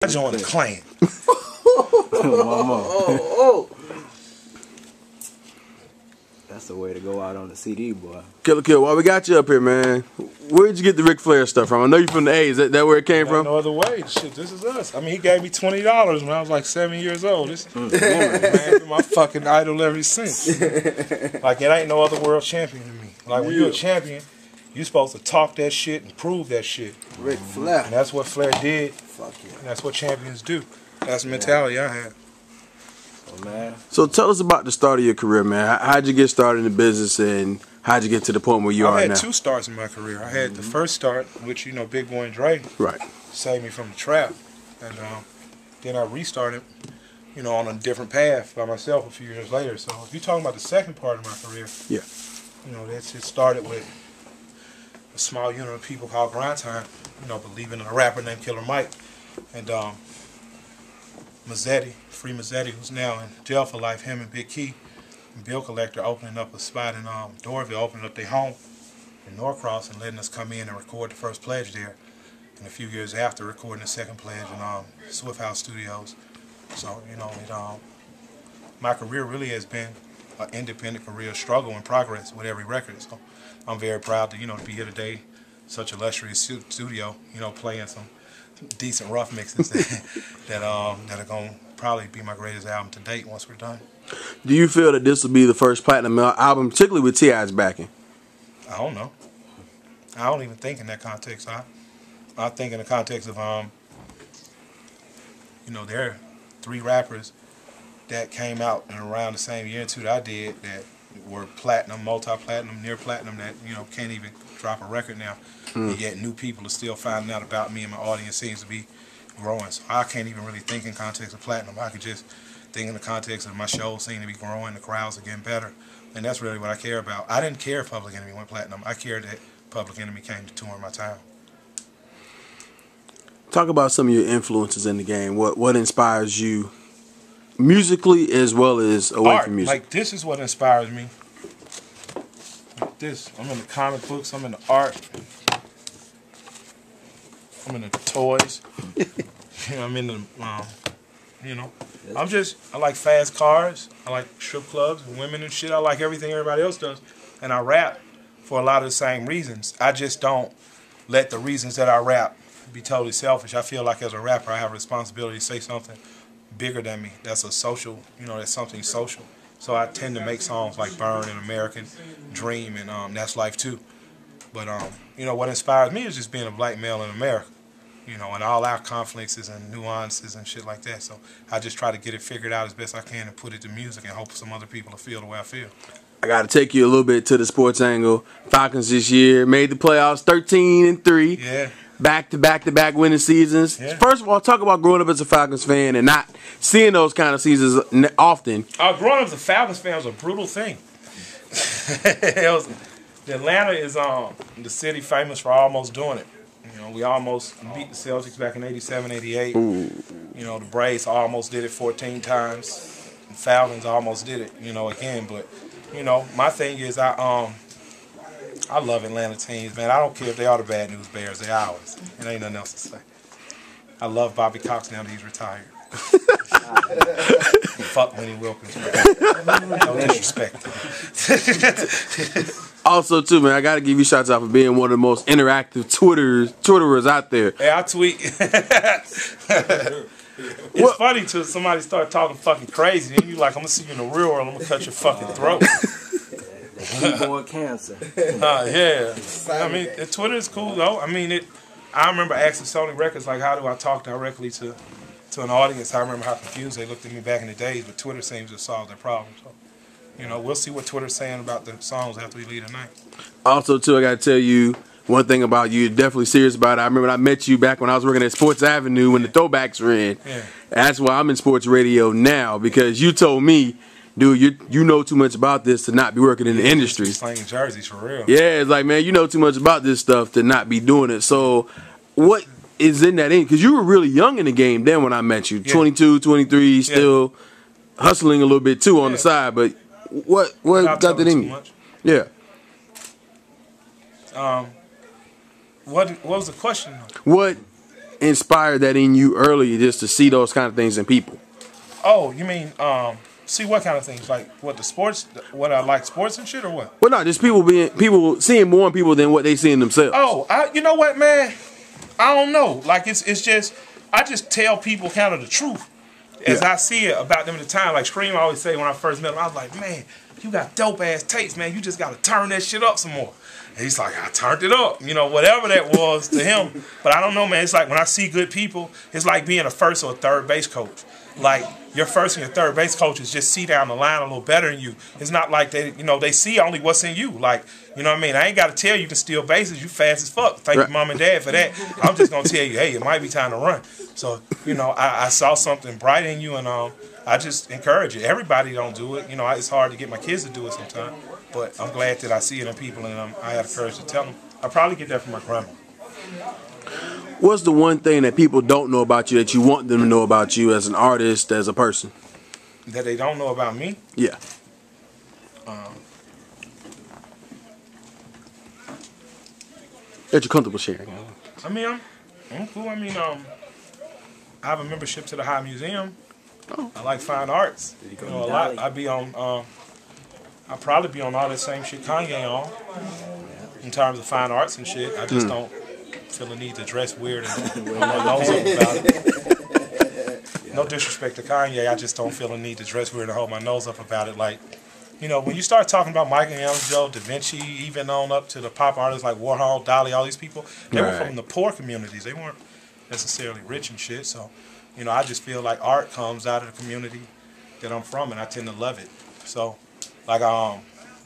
I joined the clan. That's the way to go out on the CD, boy. Killa, while we got you up here, man, where'd you get the Ric Flair stuff from? I know you're from the A. Is that where it came from? No other way. Shit, this is us. I mean, he gave me $20 when I was like 7 years old. This man, been my fucking idol ever since. Like, it ain't no other world champion than me. Like, when you're a champion, you're supposed to talk that shit and prove that shit. Ric Flair. And that's what Flair did. Fuck yeah. And that's what champions do. That's the mentality I have. Oh, man. So tell us about the start of your career, man. How'd you get started in the business, and how'd you get to the point where you are now? I had two starts in my career. I had the first start, which, you know, Big Boy and Dre saved me from the trap. And then I restarted, you know, on a different path by myself a few years later. So if you're talking about the second part of my career, yeah, you know, it started with a small unit of people called Grind Time, you know, believing in a rapper named Killer Mike. And Mazzetti, Free Mazzetti, who's now in jail for life, him and Big Key, and Bill Collector opening up a spot in Dorville, opening up their home in Norcross and letting us come in and record the first pledge there. And a few years after, recording the second pledge in Swift House Studios. So, you know, my career really has been an independent career struggle and progress with every record. So I'm very proud to, you know, to be here today, such a illustrious studio, you know, playing some decent rough mixes that are gonna probably be my greatest album to date once we're done. Do you feel that this will be the first platinum album, particularly with T.I.'s backing? I don't know. I don't even think in that context. I think in the context of you know, there are 3 rappers that came out in around the same year or two that I did that were platinum, multi-platinum, near platinum, that, you know, can't even drop a record now. And yet new people are still finding out about me, and my audience seems to be growing. So I can't even really think in context of platinum. I could just think in the context of my shows seem to be growing, the crowds are getting better. And that's really what I care about. I didn't care if Public Enemy went platinum. I cared that Public Enemy came to tour in my town. Talk about some of your influences in the game. What inspires you musically as well as away from music? Like, this is what inspires me. Like this. I'm in the comic books. I'm in the art. I'm in the toys. You know, I'm in the, you know. I like fast cars. I like strip clubs and women and shit. I like everything everybody else does. And I rap for a lot of the same reasons. I just don't let the reasons that I rap be totally selfish. I feel like as a rapper I have a responsibility to say something bigger than me. That's a social, you know, that's something social. So I tend to make songs like Burn and American Dream and That's Life Too. But, you know, what inspires me is just being a black male in America, you know, and all our conflicts and nuances and shit like that. So I just try to get it figured out as best I can and put it to music and hope some other people will feel the way I feel. I got to take you a little bit to the sports angle. Falcons this year made the playoffs 13-3. Yeah. Back-to-back winning seasons. Yeah. First of all, talk about growing up as a Falcons fan and not seeing those kind of seasons often. Growing up as a Falcons fan was a brutal thing. Atlanta is the city famous for almost doing it. You know, we almost beat the Celtics back in '87, '88. You know, the Braves almost did it 14 times. The Falcons almost did it, you know, again. But, you know, my thing is I love Atlanta teams, man. I don't care if they are the Bad News Bears. They're ours. And ain't nothing else to say. I love Bobby Cox now that he's retired. Fuck Winnie Wilkins. No disrespect. Also, too, man, I got to give you shots out for being one of the most interactive Twitterers out there. Hey, I tweet. It's funny till somebody start talking fucking crazy, and you like, I'm going to see you in the real world, I'm going to cut your fucking throat. Newborn cancer. Yeah. I mean, Twitter is cool, though. I mean, I remember asking Sony Records, like, how do I talk directly to an audience? I remember how confused they looked at me back in the days, but Twitter seems to solve their problem. So, you know, we'll see what Twitter's saying about the songs after we leave tonight. Also, too, I got to tell you one thing about you. You're definitely serious about it. I remember I met you back when I was working at Sports Avenue when the throwbacks were in. Yeah. And that's why I'm in sports radio now, because you told me, dude, you know too much about this to not be working in the industry. Playing jerseys for real. Yeah, it's like, man, you know too much about this stuff to not be doing it. So what is in that end? Because you were really young in the game then when I met you. 22, 23, still hustling a little bit too on the side. But what got that in you? Yeah. What was the question? What inspired that in you early, just to see those kind of things in people? Oh, you mean see what kind of things? Like what the sports? What I like sports and shit or what? Well, no, just people seeing more in people than what they see in themselves. Oh, you know what, man? I don't know. Like it's just I just tell people kind of the truth as I see it about them at the time. Like Scream always say when I first met him, I was like, man, you got dope ass tapes, man. You just got to turn that shit up some more. And he's like, I turned it up, you know, whatever that was to him. But I don't know, man. It's like when I see good people, it's like being a first or a third base coach. Like your first and your third base coaches just see down the line a little better than you. It's not like they see only what's in you. Like, you know what I mean? I ain't got to tell you to steal bases. You fast as fuck. Thank you, mom and dad, for that. I'm just gonna tell you, hey, it might be time to run. So, you know, I saw something bright in you, and I just encourage you. Everybody don't do it. You know, it's hard to get my kids to do it sometimes. But I'm glad that I see it in people, and I had the courage to tell them. I probably get that from my grandma. What's the one thing that people don't know about you that you want them to know about you as an artist, as a person? That they don't know about me? Yeah. That you're comfortable sharing. I mean, I'm cool. I mean, I have a membership to the High Museum. Oh. I like fine arts. You know, a lot. I be on. I'll probably be on all that same shit Kanye on. In terms of fine arts and shit, I just don't feel the need to dress weird and hold my nose up about it. No disrespect to Kanye, I just don't feel the need to dress weird and hold my nose up about it. Like, you know, when you start talking about Michelangelo, Da Vinci, even on up to the pop artists like Warhol, Dali, all these people, they were from the poor communities. They weren't necessarily rich and shit. So, you know, I just feel like art comes out of the community that I'm from, and I tend to love it. So, like,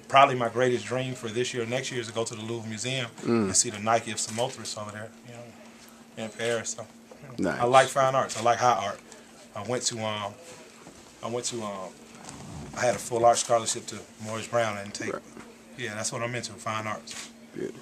probably my greatest dream for this year or next year is to go to the Louvre Museum and see the Nike of Samothrace over there, you know, in Paris. So, nice. I like fine arts. I like high art. I had a full art scholarship to Morris Brown and take. Yeah, that's what I'm into, fine arts. Good.